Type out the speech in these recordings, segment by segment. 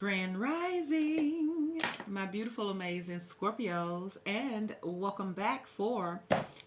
Grand Rising, my beautiful, amazing Scorpios, and welcome back for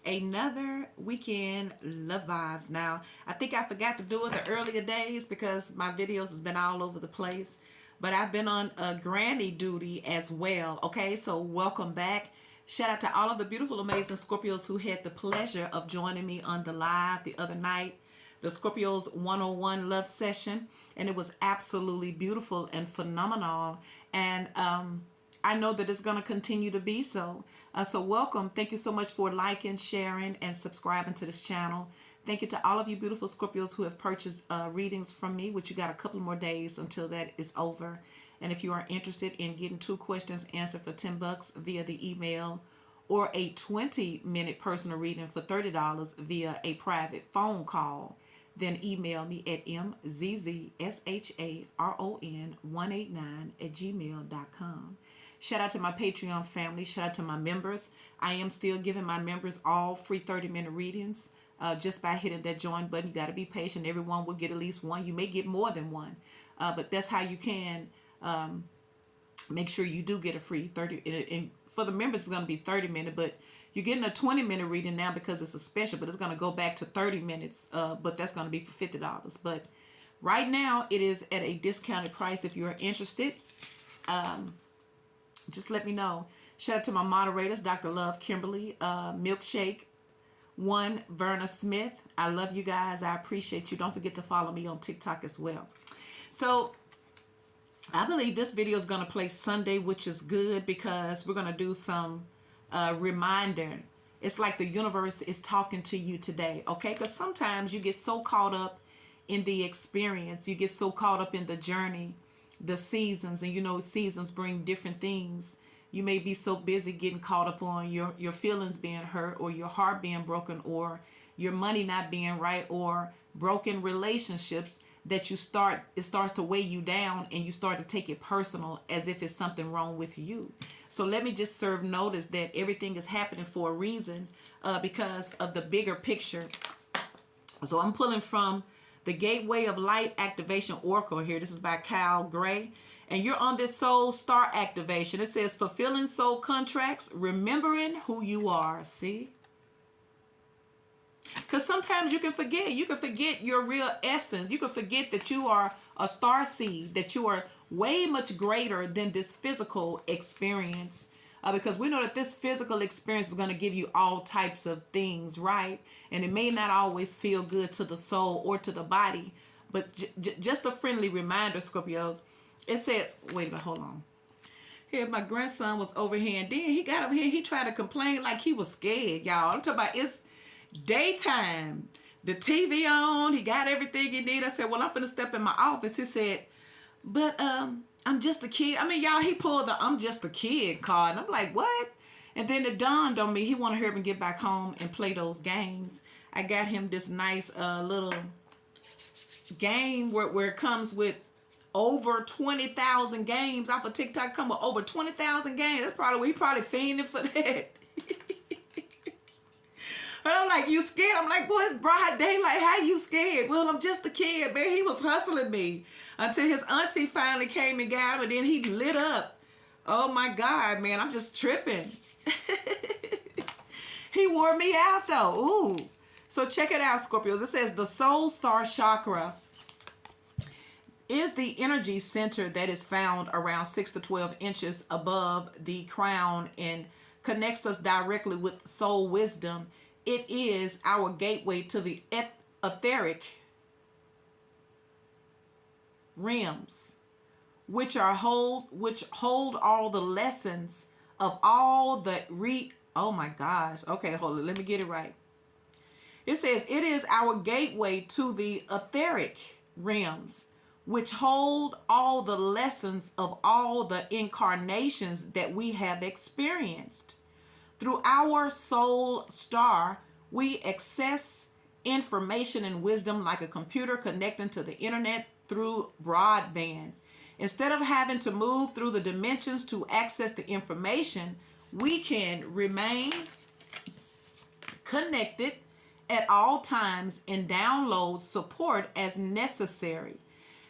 another weekend Love Vibes. Now, I think I forgot to do it the earlier days because my videos has been all over the place, but I've been on a granny duty as well. Okay, so welcome back. Shout out to all of the beautiful, amazing Scorpios who had the pleasure of joining me on the live the other night, the Scorpios 101 love session, and it was absolutely beautiful and phenomenal. And I know that it's going to continue to be so. So welcome. Thank you so much for liking, sharing, and subscribing to this channel. Thank you to all of you beautiful Scorpios who have purchased readings from me, which you got a couple more days until that is over. And if you are interested in getting 2 questions answered for $10 via the email, or a 20-minute personal reading for $30 via a private phone call, then email me at mzzsharon189@gmail.com. Shout out to my Patreon family. Shout out to my members. I am still giving my members all free 30-minute readings just by hitting that join button. You got to be patient. Everyone will get at least one. You may get more than one, but that's how you can make sure you do get a free 30. And for the members, it's going to be 30-minute, but you're getting a 20-minute reading now because it's a special, but it's going to go back to 30 minutes, but that's going to be for $50. But right now, it is at a discounted price. If you're interested, just let me know. Shout out to my moderators, Dr. Love, Kimberly, Milkshake, Verna Smith. I love you guys. I appreciate you. Don't forget to follow me on TikTok as well. So I believe this video is going to play Sunday, which is good because we're going to do some reminder. It's like the universe is talking to you today, okay? Because sometimes you get so caught up in the experience, you get so caught up in the journey, the seasons, and you know seasons bring different things. You may be so busy getting caught up on your feelings being hurt, or your heart being broken, or your money not being right, or broken relationships, that it starts to weigh you down, and you start to take it personal as if it's something wrong with you. So let me just serve notice that everything is happening for a reason, because of the bigger picture. So I'm pulling from the Gateway of Light Activation Oracle here. This is by Kyle Gray. And you're on this soul star activation. It says fulfilling soul contracts, remembering who you are. See? Because sometimes you can forget. You can forget your real essence. You can forget that you are a star seed, that you are way much greater than this physical experience. Because we know that this physical experience is going to give you all types of things, right? And it may not always feel good to the soul or to the body. But just a friendly reminder, Scorpios. It says, wait a minute, hold on. Here, my grandson was over here, and then he got up here. He tried to complain like he was scared, y'all. I'm talking about it's daytime, the TV on, he got everything he need. I said, well, I'm finna step in my office. He said, but I'm just a kid. I mean, y'all, he pulled the I'm just a kid card, and I'm like, what? And then it dawned on me, he want to hurry up and get back home and play those games. I got him this nice little game where it comes with over 20,000 games off of TikTok. Come with over 20,000 games. That's probably, he probably fiending for that. And I'm like, you scared? I'm like, boy, it's broad daylight. How you scared? Well, I'm just a kid, man. He was hustling me until his auntie finally came and got him, and then he lit up. Oh, my God, man. I'm just tripping. He wore me out, though. Ooh. So check it out, Scorpios. It says the soul star chakra is the energy center that is found around 6 to 12 inches above the crown and connects us directly with soul wisdom. It is our gateway to the etheric realms, which hold all the lessons of all the oh my gosh. Okay, hold on. Let me get it right. It says it is our gateway to the etheric realms, which hold all the lessons of all the incarnations that we have experienced. Through our soul star, we access information and wisdom like a computer connecting to the internet through broadband. Instead of having to move through the dimensions to access the information, we can remain connected at all times and download support as necessary.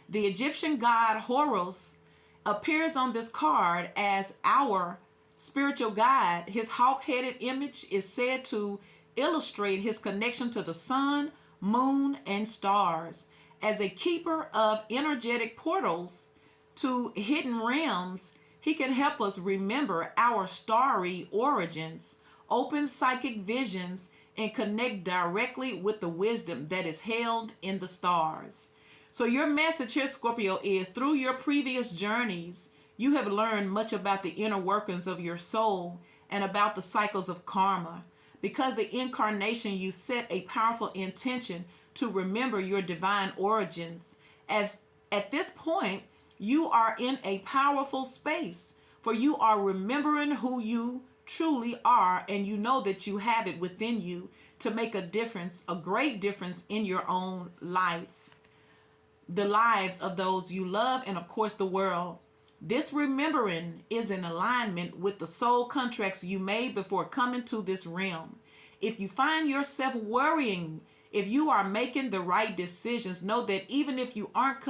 The Egyptian god Horus appears on this card as our spiritual guide. His hawk-headed image is said to illustrate his connection to the sun, moon, and stars. As a keeper of energetic portals to hidden realms, he can help us remember our starry origins, open psychic visions, and connect directly with the wisdom that is held in the stars. So your message here, Scorpio, is through your previous journeys, you have learned much about the inner workings of your soul and about the cycles of karma. Because the incarnation, you set a powerful intention to remember your divine origins. As at this point, you are in a powerful space, for you are remembering who you truly are, and you know that you have it within you to make a difference, a great difference in your own life, the lives of those you love, and of course the world. This remembering is in alignment with the soul contracts you made before coming to this realm. If you find yourself worrying if you are making the right decisions, know that even if you aren't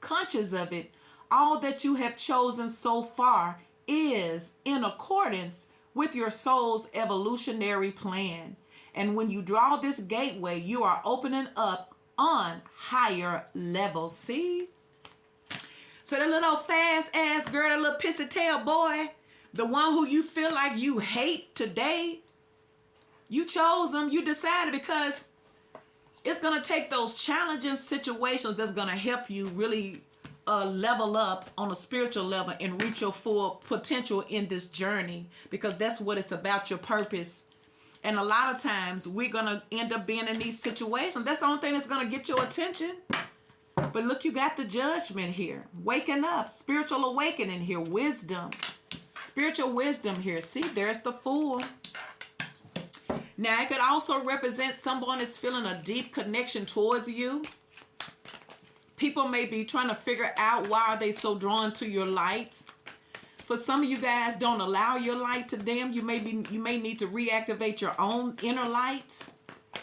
conscious of it, all that you have chosen so far is in accordance with your soul's evolutionary plan. And when you draw this gateway, you are opening up on higher levels. See? So that little fast ass girl, that little pissy tail boy, the one who you feel like you hate today, you chose them, you decided, because it's going to take those challenging situations that's going to help you really level up on a spiritual level and reach your full potential in this journey, because that's what it's about, your purpose. And a lot of times we're going to end up being in these situations. That's the only thing that's going to get your attention. But look, you got the judgment here. Waking up, spiritual awakening here, wisdom, spiritual wisdom here. See, there's the Fool. Now, it could also represent someone that's feeling a deep connection towards you. People may be trying to figure out why are they so drawn to your light. For some of you guys, don't allow your light to dim. You may need to reactivate your own inner light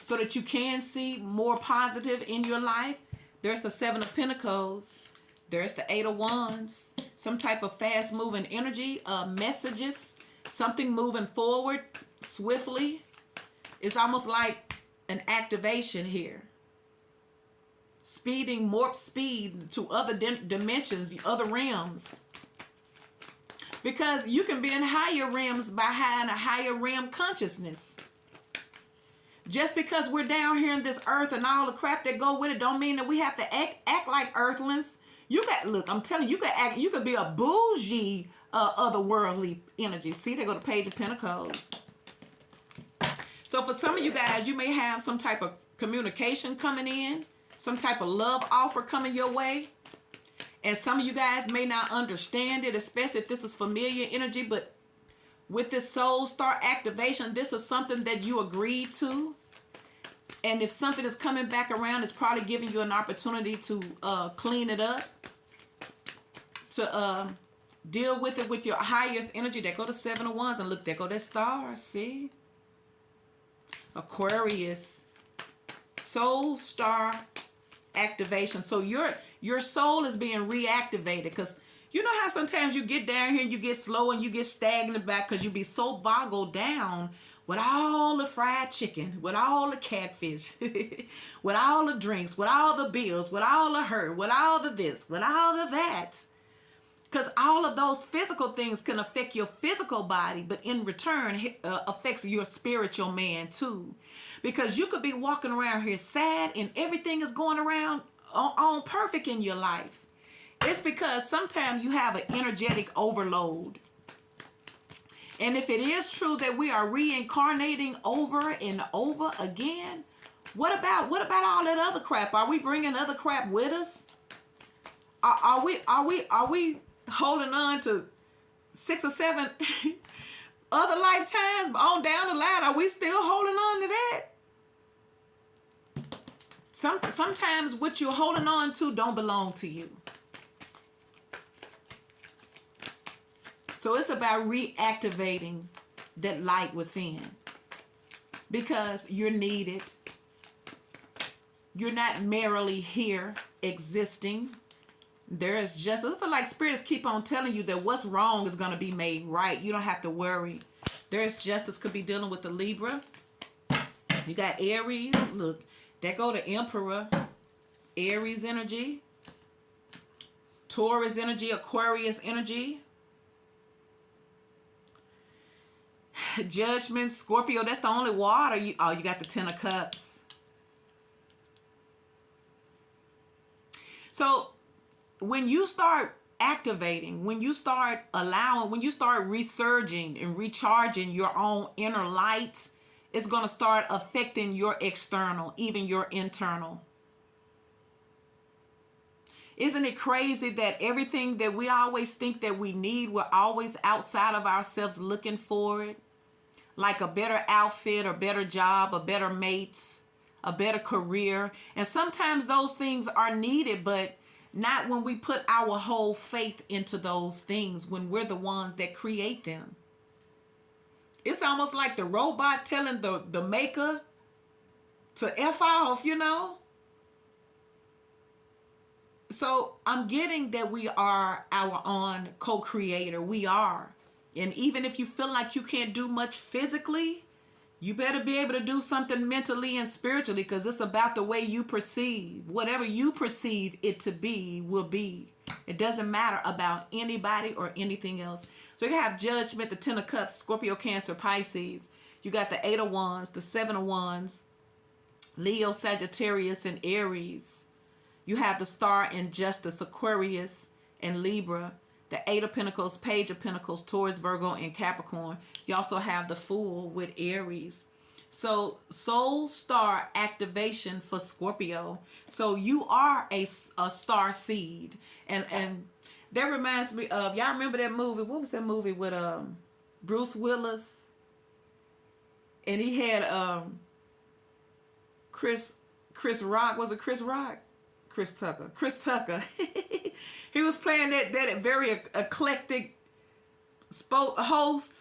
so that you can see more positive in your life. There's the Seven of Pentacles. There's the Eight of Wands. Some type of fast-moving energy, messages, something moving forward swiftly. It's almost like an activation here. Speeding, warp speed to other dimensions, other realms. Because you can be in higher realms by having a higher realm consciousness. Just because we're down here in this earth and all the crap that go with it don't mean that we have to act like earthlings. You got, look, I'm telling you, you could be a bougie otherworldly energy. See, they go to Page of Pentacles. So for some of you guys, you may have some type of communication coming in, some type of love offer coming your way. And some of you guys may not understand it, especially if this is familiar energy, but with this soul star activation, this is something that you agreed to. And if something is coming back around, it's probably giving you an opportunity to clean it up, to deal with it with your highest energy. There go the Seven of Wands, and look, there go that star, see? Aquarius, soul star activation. So your soul is being reactivated, because you know how sometimes you get down here and you get slow and you get stagnant back because you be so boggled down with all the fried chicken, with all the catfish, with all the drinks, with all the bills, with all the hurt, with all the this, with all the that. Because all of those physical things can affect your physical body, but in return affects your spiritual man too. Because you could be walking around here sad and everything is going around on perfect in your life. It's because sometimes you have an energetic overload. And if it is true that we are reincarnating over and over again, what about all that other crap? Are we bringing other crap with us? Are we holding on to 6 or 7 other lifetimes on down the line? Are we still holding on to that? Sometimes what you're holding on to don't belong to you. So it's about reactivating that light within, because you're needed. You're not merely here existing. There is justice. I feel like spirits keep on telling you that what's wrong is going to be made right. You don't have to worry. There is justice. Could be dealing with the Libra. You got Aries. Look, that go to Emperor. Aries energy. Taurus energy. Aquarius energy. Judgment. Scorpio. That's the only water. You got the Ten of Cups. So when you start activating, when you start allowing, when you start resurging and recharging your own inner light, it's going to start affecting your external, even your internal. Isn't it crazy that everything that we always think that we need, we're always outside of ourselves looking for it? Like a better outfit, a better job, a better mate, a better career. And sometimes those things are needed, but not when we put our whole faith into those things, when we're the ones that create them. It's almost like the robot telling the maker to F off, you know? So I'm getting that we are our own co-creator. We are. And even if you feel like you can't do much physically, you better be able to do something mentally and spiritually, because it's about the way you perceive. Whatever you perceive it to be will be. It doesn't matter about anybody or anything else. So you have Judgment, the Ten of Cups, Scorpio, Cancer, Pisces. You got the Eight of Wands, the Seven of Wands, Leo, Sagittarius, and Aries. You have the Star and Justice, Aquarius, and Libra. The Eight of Pentacles, Page of Pentacles, Taurus, Virgo, and Capricorn. You also have the Fool with Aries. So soul star activation for Scorpio. So you are a star seed. And that reminds me of, y'all remember that movie? What was that movie with Bruce Willis? And he had Chris Rock. Was it Chris Rock? Chris Tucker. He was playing that very eclectic host.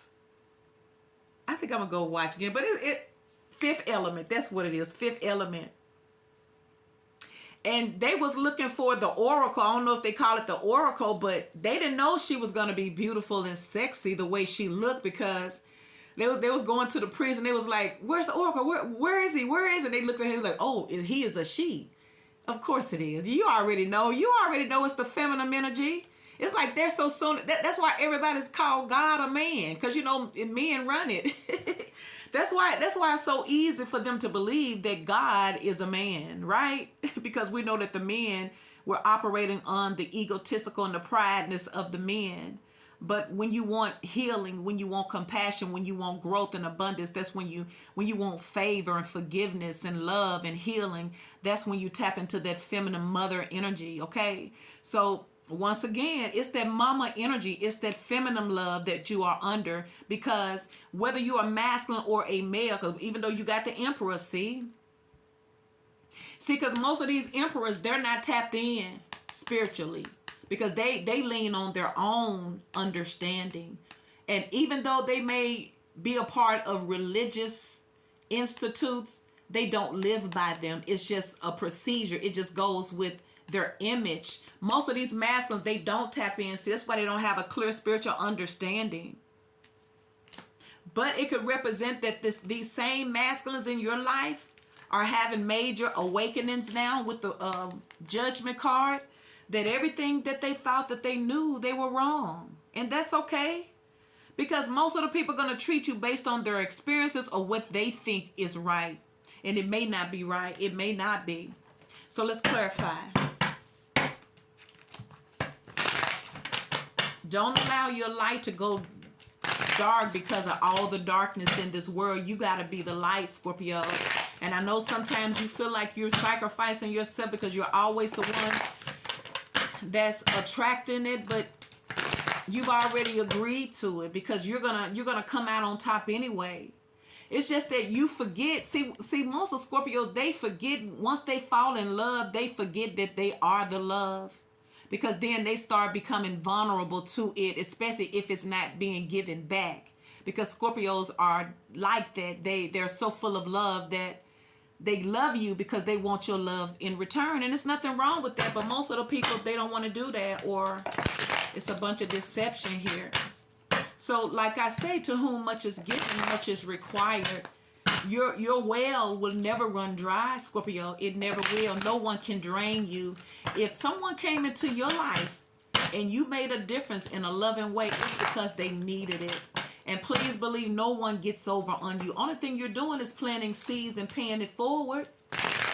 I think I'm gonna go watch again, but it Fifth Element. That's what it is. Fifth Element. And they was looking for the Oracle. I don't know if they call it the Oracle, but they didn't know she was gonna be beautiful and sexy the way she looked, because they was going to the prison. They was like, "Where's the Oracle? Where is he? Where is it?" They looked at him like, "Oh, he is a she." Of course it is. You already know. You already know it's the feminine energy. It's like they're so soon. That's why everybody's called God a man, because you know men run it. That's why it's so easy for them to believe that God is a man, right? Because we know that the men were operating on the egotistical and the prideness of the men. But when you want healing, when you want compassion, when you want growth and abundance, that's when you want favor and forgiveness and love and healing. That's when you tap into that feminine mother energy, okay? So once again, it's that mama energy. It's that feminine love that you are under, because whether you are masculine or a male, 'cause even though you got the Emperor, see, because most of these emperors, they're not tapped in spiritually, because they lean on their own understanding. And even though they may be a part of religious institutes, they don't live by them. It's just a procedure. It just goes with their image. Most of these masculines, they don't tap in. See, that's why they don't have a clear spiritual understanding. But it could represent that these same masculines in your life are having major awakenings now with the Judgment card, that everything that they thought that they knew, they were wrong. And that's okay. Because most of the people are going to treat you based on their experiences or what they think is right. And it may not be right. It may not be. So let's clarify. Don't allow your light to go dark because of all the darkness in this world. You got to be the light, Scorpio. And I know sometimes you feel like you're sacrificing yourself because you're always the one that's attracting it, but you've already agreed to it, because you're gonna come out on top anyway. It's just that you forget. See, most of Scorpios, they forget once they fall in love, they forget that they are the love, because then they start becoming vulnerable to it, especially if it's not being given back. Because Scorpios are like that. They're so full of love that They love you because they want your love in return. And there's nothing wrong with that. But most of the people, they don't want to do that, or it's a bunch of deception here. So like I say, to whom much is given, much is required. Your well will never run dry, Scorpio. It never will. No one can drain you. If someone came into your life and you made a difference in a loving way, it's because they needed it. And please believe, no one gets over on you. Only thing you're doing is planting seeds and paying it forward.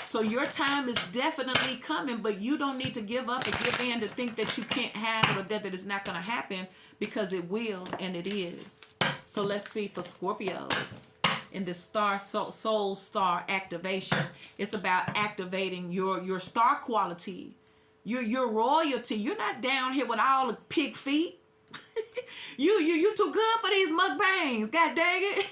So your time is definitely coming, but you don't need to give up and give in to think that you can't have it, or that it's not going to happen, because it will, and it is. So let's see for Scorpios in this soul star activation. It's about activating your star quality, your royalty. You're not down here with all the pig feet. You too good for these mukbangs. God dang it.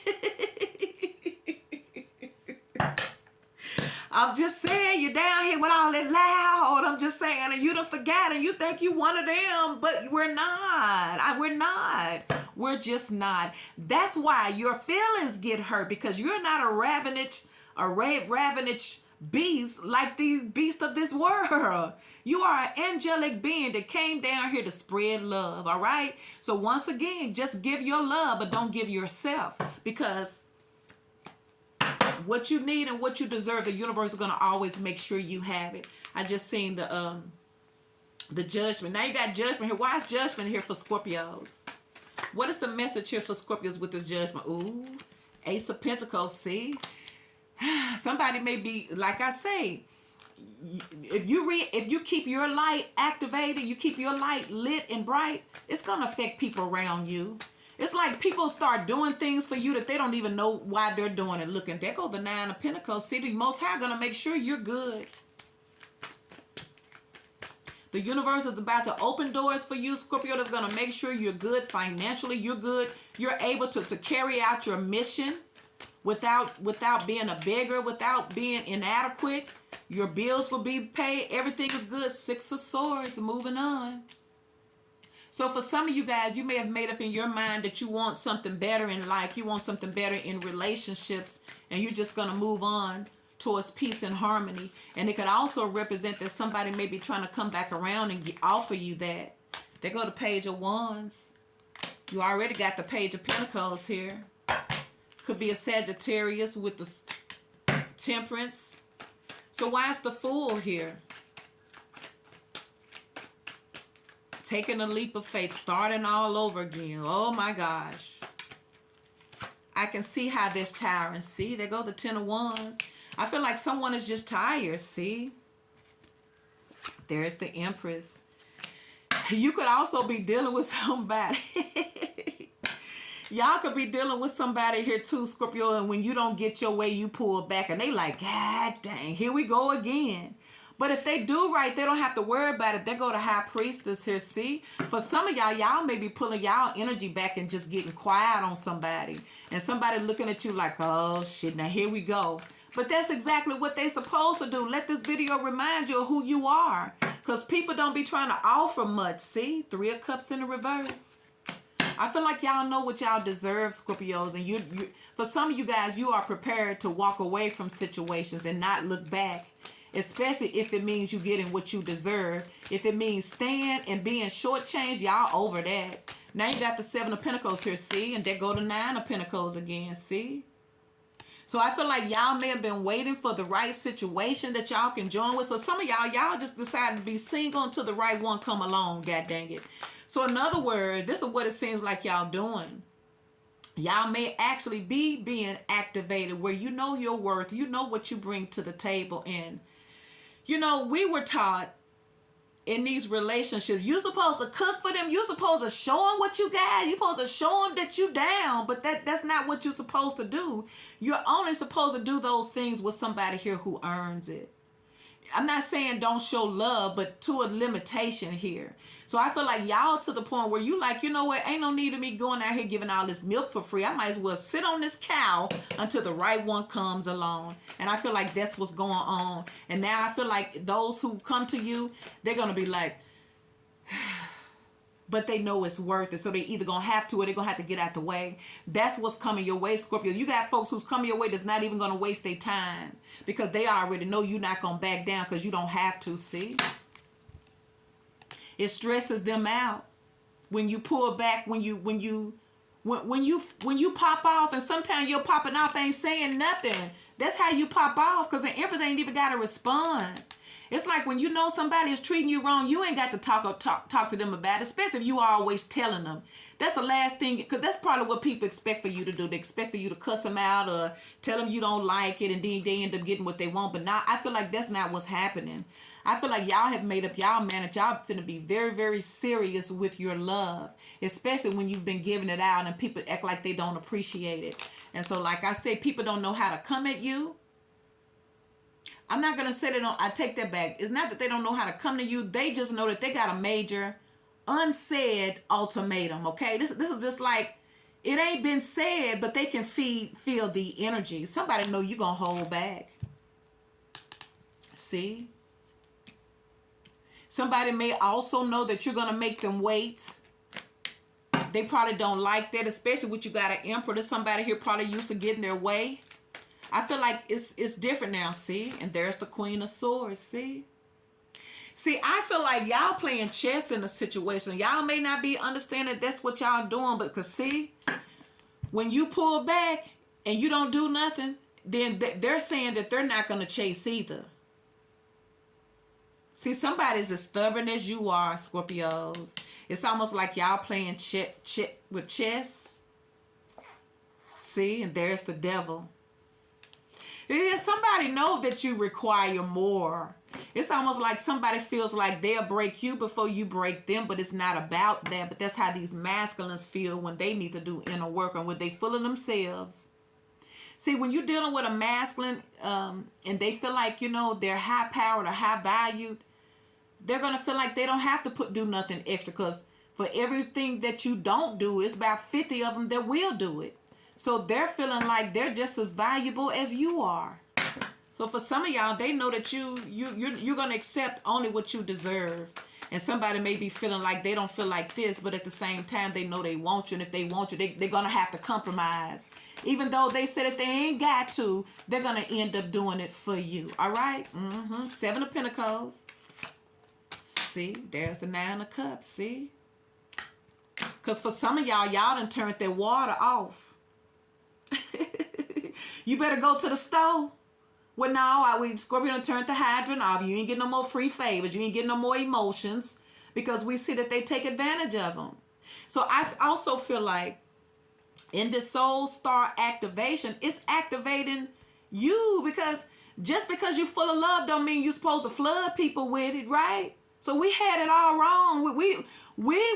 I'm just saying, you're down here with all that loud. I'm just saying, and you done forgot, and you think you one of them, but we're not. We're not. We're just not. That's why your feelings get hurt, because you're not a ravenous beast like these beasts of this world. You are an angelic being that came down here to spread love, all right? So once again, just give your love, but don't give yourself, because what you need and what you deserve, the universe is going to always make sure you have it. I just seen the judgment. Now you got judgment here. Why is judgment here for Scorpios? What is the message here for Scorpios with this judgment? Ooh, Ace of Pentacles, see? Somebody may be, like I say, if you keep your light activated, you keep your light lit and bright, it's going to affect people around you. It's like people start doing things for you that they don't even know why they're doing it. Look, and there goes the Nine of Pentacles. See, the Most High going to make sure you're good. The universe is about to open doors for you, Scorpio. That's going to make sure you're good financially. You're good. You're able to carry out your mission without being a beggar, without being inadequate. Your bills will be paid. Everything is good. Six of Swords, moving on. So for some of you guys, you may have made up in your mind that you want something better in life. You want something better in relationships, and you're just going to move on towards peace and harmony. And it could also represent that somebody may be trying to come back around and offer you that. There go the Page of Wands. You already got the Page of Pentacles here. Could be a Sagittarius with the Temperance. So why is the Fool here? Taking a leap of faith, starting all over again. Oh my gosh. I can see how this tiring. See, there go the Ten of Wands. I feel like someone is just tired. See? There's the Empress. You could also be dealing with somebody. Y'all could be dealing with somebody here too, Scorpio, and when you don't get your way, you pull back, and they like, God dang, here we go again. But if they do right, they don't have to worry about it. They go to High Priestess here, see? For some of y'all may be pulling y'all energy back and just getting quiet on somebody. And somebody looking at you like, oh, shit, now here we go. But that's exactly what they're supposed to do. Let this video remind you of who you are. Because people don't be trying to offer much, see? Three of Cups in the reverse. I feel like y'all know what y'all deserve, Scorpios. And you, for some of you guys, you are prepared to walk away from situations and not look back. Especially if it means you getting what you deserve. If it means staying and being shortchanged, y'all over that. Now you got the Seven of Pentacles here, see? And there go the Nine of Pentacles again, see? So I feel like y'all may have been waiting for the right situation that y'all can join with. So some of y'all just decided to be single until the right one come along, god dang it. So in other words, this is what it seems like y'all doing. Y'all may actually be being activated where you know your worth. You know what you bring to the table. And you know, we were taught in these relationships, you're supposed to cook for them. You're supposed to show them what you got. You're supposed to show them that you down. But that's not what you're supposed to do. You're only supposed to do those things with somebody here who earns it. I'm not saying don't show love, but to a limitation here. So I feel like y'all to the point where you like, you know what, ain't no need of me going out here giving all this milk for free. I might as well sit on this cow until the right one comes along. And I feel like that's what's going on. And now I feel like those who come to you, they're going to be like, but they know it's worth it. So they either gonna have to or they're gonna have to get out the way. That's what's coming your way, Scorpio. You got folks who's coming your way that's not even gonna waste their time because they already know you're not gonna back down because you don't have to. See, it stresses them out when you pull back, when you pop off, and sometimes your popping off ain't saying nothing. That's how you pop off, because the Empress ain't even got to respond. It's like when you know somebody is treating you wrong, you ain't got to talk to them about it, especially if you are always telling them. That's the last thing, because that's probably what people expect for you to do. They expect for you to cuss them out or tell them you don't like it, and then they end up getting what they want. But now I feel like that's not what's happening. I feel like y'all have made up y'all mind that y'all finna be very, very serious with your love, especially when you've been giving it out and people act like they don't appreciate it. And so, like I said, people don't know how to come at you. I'm not going to say they don't. I take that back. It's not that they don't know how to come to you. They just know that they got a major unsaid ultimatum, okay? This is just like, it ain't been said, but they can feel the energy. Somebody know you're going to hold back. See? Somebody may also know that you're going to make them wait. They probably don't like that, especially when you got an Emperor. There's somebody here probably used to getting their way. I feel like it's different now, see? And there's the Queen of Swords, see? See, I feel like y'all playing chess in a situation. Y'all may not be understanding that's what y'all doing, but because see, when you pull back and you don't do nothing, then they're saying that they're not going to chase either. See, somebody's as stubborn as you are, Scorpios. It's almost like y'all playing with chess. See, and there's the devil. Yeah, somebody knows that you require more. It's almost like somebody feels like they'll break you before you break them, but it's not about that. But that's how these masculines feel when they need to do inner work and when they full of themselves. See, when you're dealing with a masculine and they feel like, you know, they're high powered or high valued, they're going to feel like they don't have to do nothing extra, because for everything that you don't do, it's about 50 of them that will do it. So they're feeling like they're just as valuable as you are. So for some of y'all, they know that you're going to accept only what you deserve. And somebody may be feeling like they don't feel like this, but at the same time, they know they want you. And if they want you, they're going to have to compromise. Even though they said if they ain't got to, they're going to end up doing it for you. All right? Seven of Pentacles. See, there's the Nine of Cups. See? Because for some of y'all done turned their water off. You better go to the store. Well, now Scorpio done turned the hydrant off. You ain't getting no more free favors. You ain't getting no more emotions, because we see that they take advantage of them. So I also feel like in this soul star activation, it's activating you, because just because you're full of love don't mean you're supposed to flood people with it, right? So we had it all wrong. We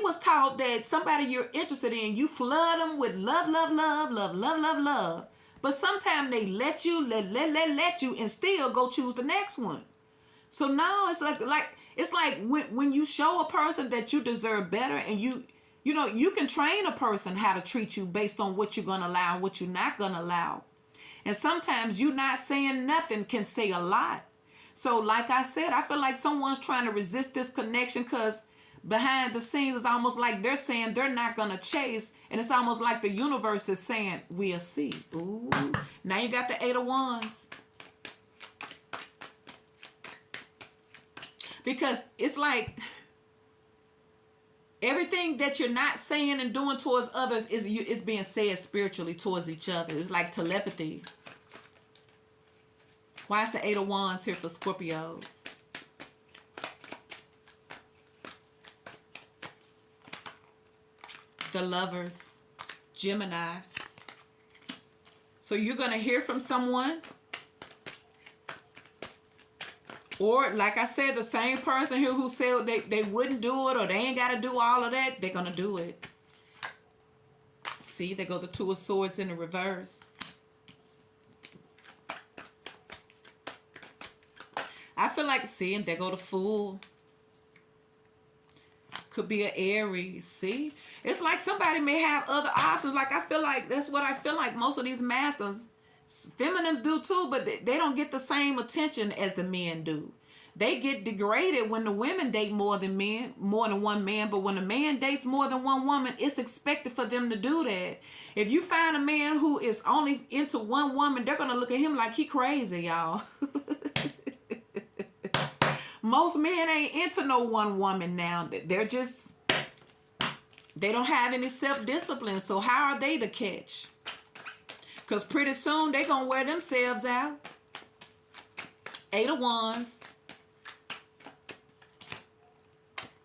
was taught that somebody you're interested in, you flood them with love, love, love, love, love, love, love. But sometimes they let you and still go choose the next one. So now it's like when you show a person that you deserve better, and you can train a person how to treat you based on what you're gonna allow and what you're not gonna allow. And sometimes you not saying nothing can say a lot. So like I said, I feel like someone's trying to resist this connection, because behind the scenes it's almost like they're saying they're not going to chase. And it's almost like the universe is saying, we'll see. Ooh. Now you got the Eight of Wands. Because it's like everything that you're not saying and doing towards others is being said spiritually towards each other. It's like telepathy. Why is the Eight of Wands here for Scorpios? The Lovers, Gemini. So you're going to hear from someone. Or, like I said, the same person here who said they wouldn't do it, or they ain't got to do all of that, they're going to do it. See, they go the Two of Swords in the reverse. I feel like, see, and there go the Fool. Could be an Aries, see? It's like somebody may have other options. Like, I feel like that's what I feel like most of these masculines, feminines do too, but they don't get the same attention as the men do. They get degraded when the women date more than one man. But when a man dates more than one woman, it's expected for them to do that. If you find a man who is only into one woman, they're going to look at him like he crazy, y'all. Most men ain't into no one woman now. They don't have any self-discipline. So how are they to catch? Because pretty soon they going to wear themselves out. 8 of Wands.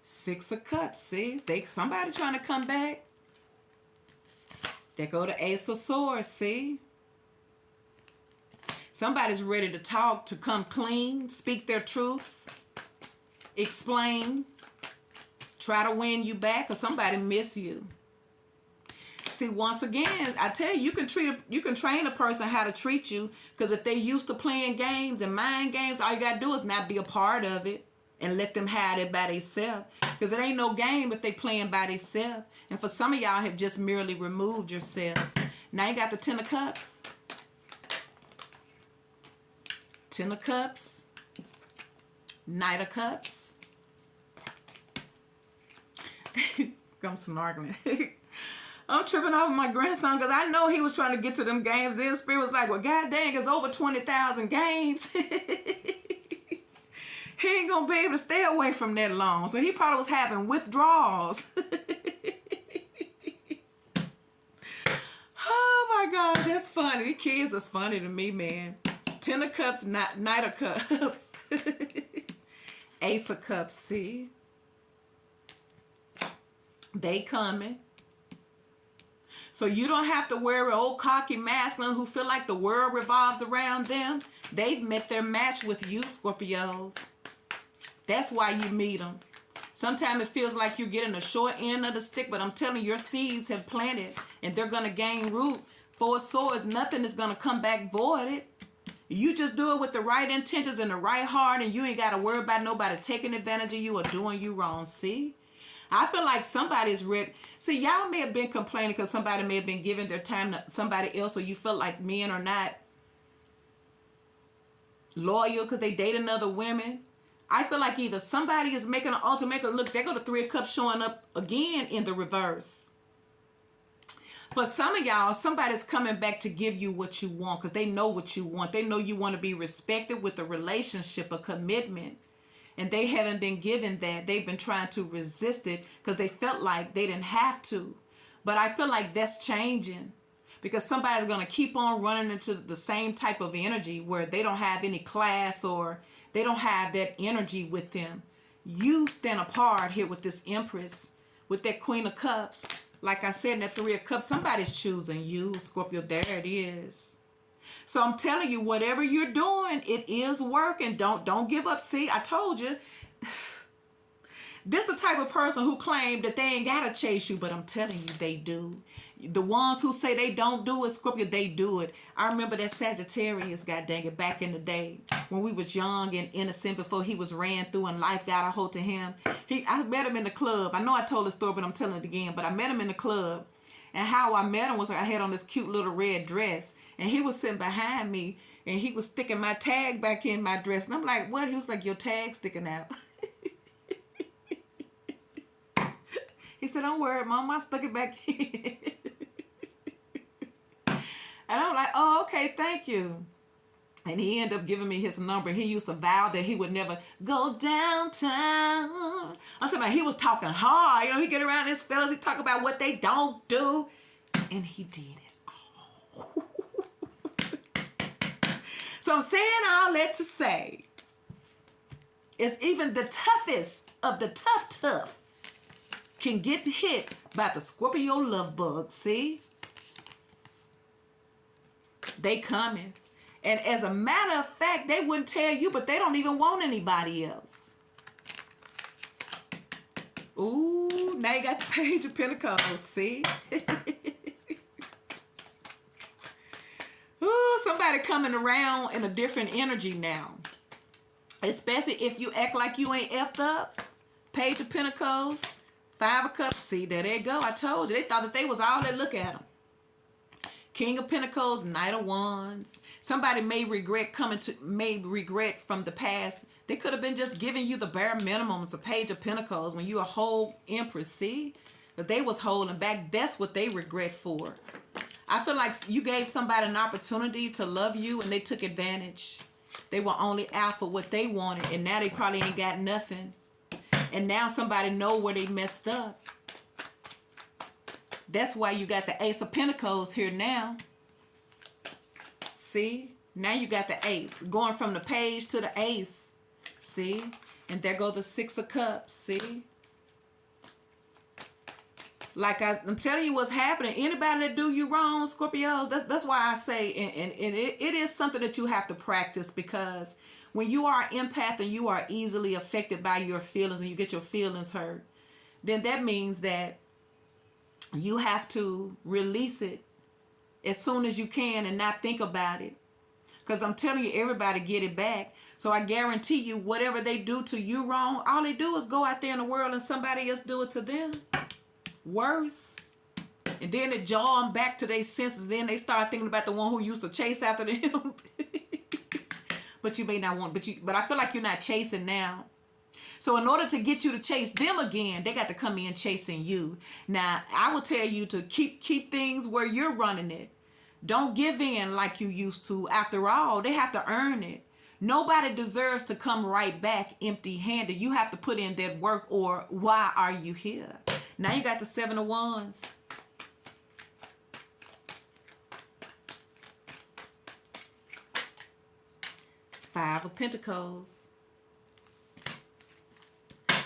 6 of Cups. See? Somebody trying to come back. They go to Ace of Swords. See? Somebody's ready to talk, to come clean, speak their truths, explain, try to win you back, or somebody miss you. See, once again, I tell you, you can train a person how to treat you, because if they used to playing games and mind games, all you got to do is not be a part of it and let them have it by themselves, because it ain't no game if they playing by themselves. And for some of y'all have just merely removed yourselves. Now you got the 10 of Cups. 10 of Cups. Knight of Cups. I'm snorkeling. I'm tripping over my grandson because I know he was trying to get to them games. Then Spirit was like, well, god dang, it's over 20,000 games. He ain't going to be able to stay away from that long. So he probably was having withdrawals. Oh my God, that's funny. These kids is funny to me, man. 10 of Cups, Knight of Cups. Ace of Cups, see? They coming. So you don't have to worry, old cocky masculine who feel like the world revolves around them. They've met their match with you, Scorpios. That's why you meet them. Sometimes it feels like you're getting a short end of the stick, but I'm telling you, your seeds have planted and they're going to gain root. 4 of Swords, nothing is going to come back voided. You just do it with the right intentions and the right heart, and you ain't got to worry about nobody taking advantage of you or doing you wrong. See? I feel like somebody's ready. See, y'all may have been complaining because somebody may have been giving their time to somebody else, or you feel like men are not loyal because they date another women. I feel like either somebody is making an ultimatum. Look, there go the 3 of Cups showing up again in the reverse. For some of y'all, somebody's coming back to give you what you want because they know what you want. They know you want to be respected with a relationship, a commitment. And they haven't been given that. They've been trying to resist it because they felt like they didn't have to. But I feel like that's changing because somebody's going to keep on running into the same type of energy where they don't have any class or they don't have that energy with them. You stand apart here with this Empress, with that Queen of Cups. Like I said, in that 3 of Cups, somebody's choosing you, Scorpio. There it is. So I'm telling you, whatever you're doing, it is working. Don't give up. See, I told you. This the type of person who claim that they ain't got to chase you, but I'm telling you, they do. The ones who say they don't do it, Scorpio, they do it. I remember that Sagittarius, god dang it, back in the day when we was young and innocent before he was ran through and life got a hold of him. I met him in the club. I know I told the story, but I'm telling it again. But I met him in the club. And how I met him was I had on this cute little red dress. And he was sitting behind me. And he was sticking my tag back in my dress. And I'm like, what? He was like, your tag's sticking out. He said, don't worry, Mom. I stuck it back in. And I'm like, oh, okay, thank you. And he ended up giving me his number. He used to vow that he would never go downtown. I'm talking about he was talking hard. You know, he get around his fellas. He talk about what they don't do. And he did it. Oh. So I'm saying all that to say is even the toughest of the tough can get hit by the Scorpio love bug. See? They coming. And as a matter of fact, they wouldn't tell you, but they don't even want anybody else. Ooh, now you got the Page of Pentacles, see? Ooh, somebody coming around in a different energy now. Especially if you act like you ain't effed up. Page of Pentacles, 5 of Cups. See, there they go. I told you. They thought that they was all that. Look at them. King of Pentacles, Knight of Wands. Somebody may regret from the past They could have been just giving you the bare minimums, a page of pentacles when you a whole empress, see? That they was holding back. That's what they regret for. I feel like you gave somebody an opportunity to love you and they took advantage. They were only out for what they wanted, and now they probably ain't got nothing. And now somebody know where they messed up. That's why you got the Ace of Pentacles here now. See? Now you got the Ace. Going from the page to the Ace. See? And there go the Six of Cups. See? Like I'm telling you what's happening. Anybody that do you wrong, Scorpios, that's why I say, and it is something that you have to practice, because when you are an empath and you are easily affected by your feelings and you get your feelings hurt, then that means that you have to release it as soon as you can and not think about it. Because I'm telling you, everybody get it back. So I guarantee you, whatever they do to you wrong, all they do is go out there in the world and somebody else do it to them. Worse. And then it jaw them back to their senses. Then they start thinking about the one who used to chase after them. But you may not want, but I feel like you're not chasing now. So in order to get you to chase them again, they got to come in chasing you. Now, I will tell you to keep things where you're running it. Don't give in like you used to. After all, they have to earn it. Nobody deserves to come right back empty-handed. You have to put in that work, or why are you here? Now you got the Seven of Wands. Five of Pentacles.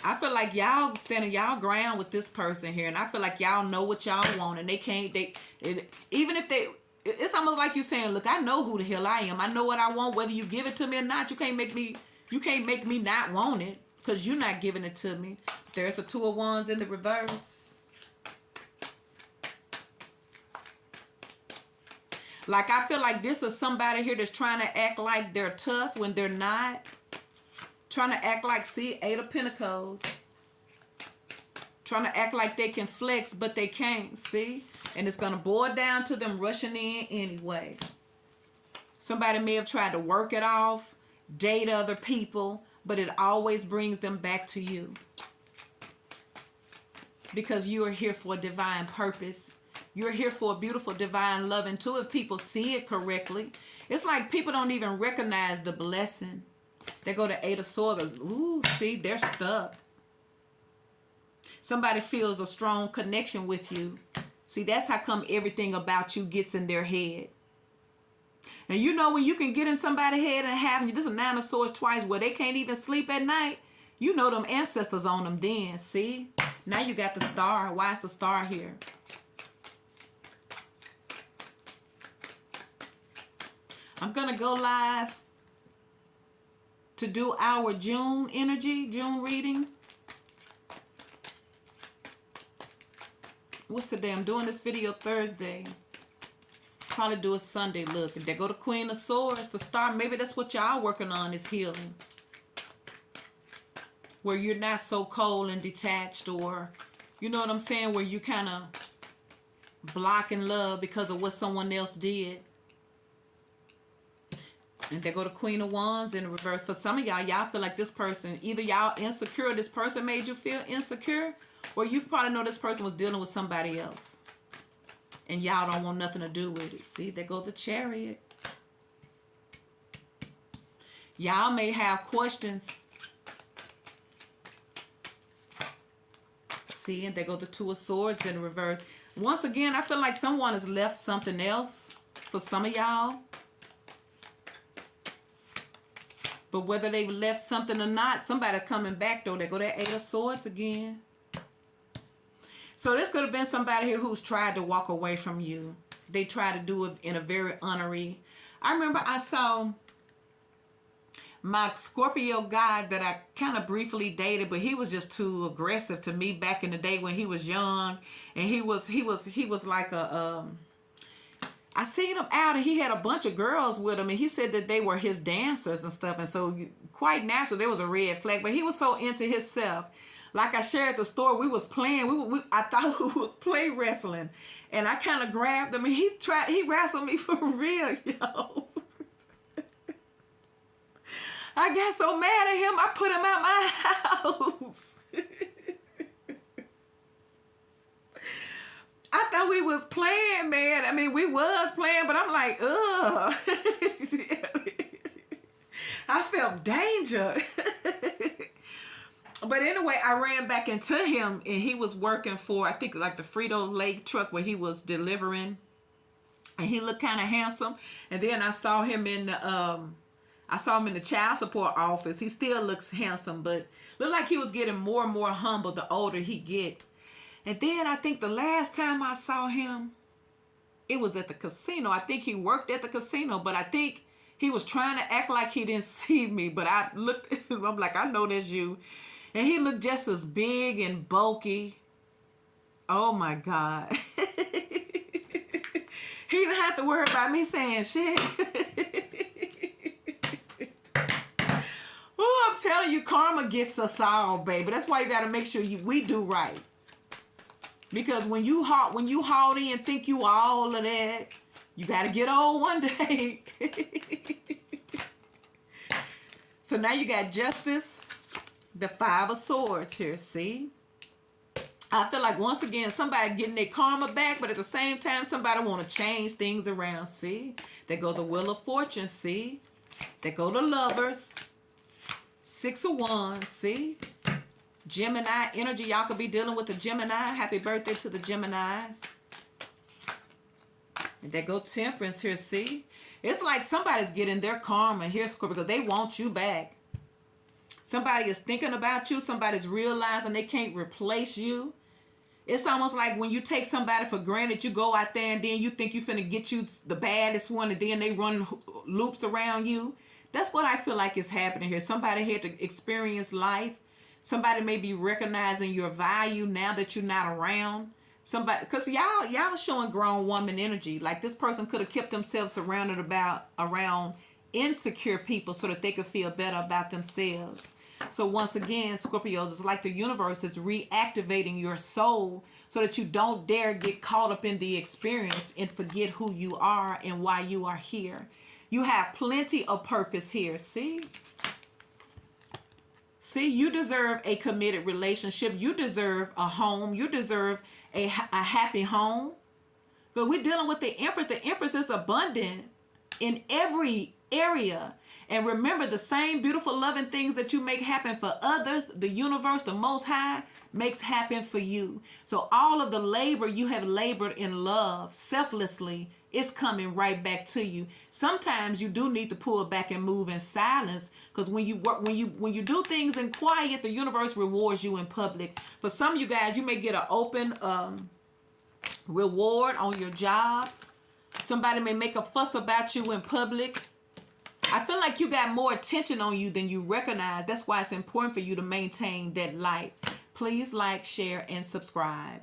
I feel like y'all standing y'all ground with this person here, and I feel like y'all know what y'all want, and even if they, it's almost like you saying, look, I know who the hell I am. I know what I want, whether you give it to me or not. You can't make me not want it, because you're not giving it to me. There's the Two of Wands in the reverse. Like, I feel like this is somebody here that's trying to act like they're tough when they're not. Trying to act like, see, Eight of Pentacles. Trying to act like they can flex, but they can't, see? And it's going to boil down to them rushing in anyway. Somebody may have tried to work it off, date other people, but it always brings them back to you. Because you are here for a divine purpose. You're here for a beautiful divine love. And too, if people see it correctly, it's like people don't even recognize the blessing. They go to Eight of Swords. Ooh, see, they're stuck. Somebody feels a strong connection with you. See, that's how come everything about you gets in their head. And you know when you can get in somebody's head and have this is a Nine of Swords twice where they can't even sleep at night, you know them ancestors on them then, see? Now you got the Star. Why is the Star here? I'm going to go live to do our June energy, June reading. What's today? I'm doing this video Thursday. Probably do a Sunday look. And there go the Queen of Swords, the Star. Maybe that's what y'all working on, is healing. Where you're not so cold and detached, or, you know what I'm saying, where you kind of blocking love because of what someone else did. And there go the Queen of Wands in the reverse. For some of y'all feel like this person, either y'all insecure, this person made you feel insecure, or you probably know this person was dealing with somebody else. And y'all don't want nothing to do with it. See, there go the Chariot. Y'all may have questions. See, and there go the Two of Swords in the reverse. Once again, I feel like someone has left something else for some of y'all. But whether they've left something or not, somebody coming back though. They go that Eight of Swords again. So this could have been somebody here who's tried to walk away from you. They tried to do it in a very honorary. I remember I saw my Scorpio guy that I kind of briefly dated, but he was just too aggressive to me back in the day when he was young, and he was like a I seen him out and he had a bunch of girls with him, and he said that they were his dancers and stuff, and so quite natural there was a red flag, but he was so into himself. Like I shared the story, we was playing, I thought we was play wrestling, and I kind of grabbed him and he wrestled me for real, yo. I got so mad at him, I put him out my house. I thought we was playing, man. I mean, we was playing, but I'm like, ugh. I felt danger. But anyway, I ran back into him, and he was working for, I think, like the Frito-Lay truck where he was delivering. And he looked kind of handsome. And then I saw him in the child support office. He still looks handsome, but looked like he was getting more and more humble the older he get. And then I think the last time I saw him, it was at the casino. I think he worked at the casino, but I think he was trying to act like he didn't see me. But I looked at him, I'm like, I know that's you. And he looked just as big and bulky. Oh my God. He didn't have to worry about me saying shit. Oh, I'm telling you, karma gets us all, baby. That's why you got to make sure we do right. Because when you haughty and think you all of that, you got to get old one day. So now you got Justice, the Five of Swords here, see? I feel like once again, somebody getting their karma back, but at the same time, somebody want to change things around, see? They go the Wheel of Fortune, see? They go the Lovers. Six of Wands, see? Gemini energy. Y'all could be dealing with the Gemini. Happy birthday to the Geminis. And they go Temperance here, see? It's like somebody's getting their karma here, Scorpio, because they want you back. Somebody is thinking about you. Somebody's realizing they can't replace you. It's almost like when you take somebody for granted, you go out there and then you think you finna get you the baddest one, and then they run loops around you. That's what I feel like is happening here. Somebody had to experience life. Somebody may be recognizing your value now that you're not around. Somebody, because y'all showing grown woman energy. Like this person could have kept themselves surrounded around insecure people so that they could feel better about themselves. So once again, Scorpios, it's like the universe is reactivating your soul so that you don't dare get caught up in the experience and forget who you are and why you are here. You have plenty of purpose here, see? See, you deserve a committed relationship. You deserve a home. You deserve a happy home. But we're dealing with the Empress. The Empress is abundant in every area. And remember, the same beautiful, loving things that you make happen for others, the universe, the Most High, makes happen for you. So all of the labor you have labored in love, selflessly, is coming right back to you. Sometimes you do need to pull back and move in silence, because when you do things in quiet, the universe rewards you in public. For some of you guys, you may get an open reward on your job. Somebody may make a fuss about you in public. I feel like you got more attention on you than you recognize. That's why it's important for you to maintain that light. Please like, share, and subscribe.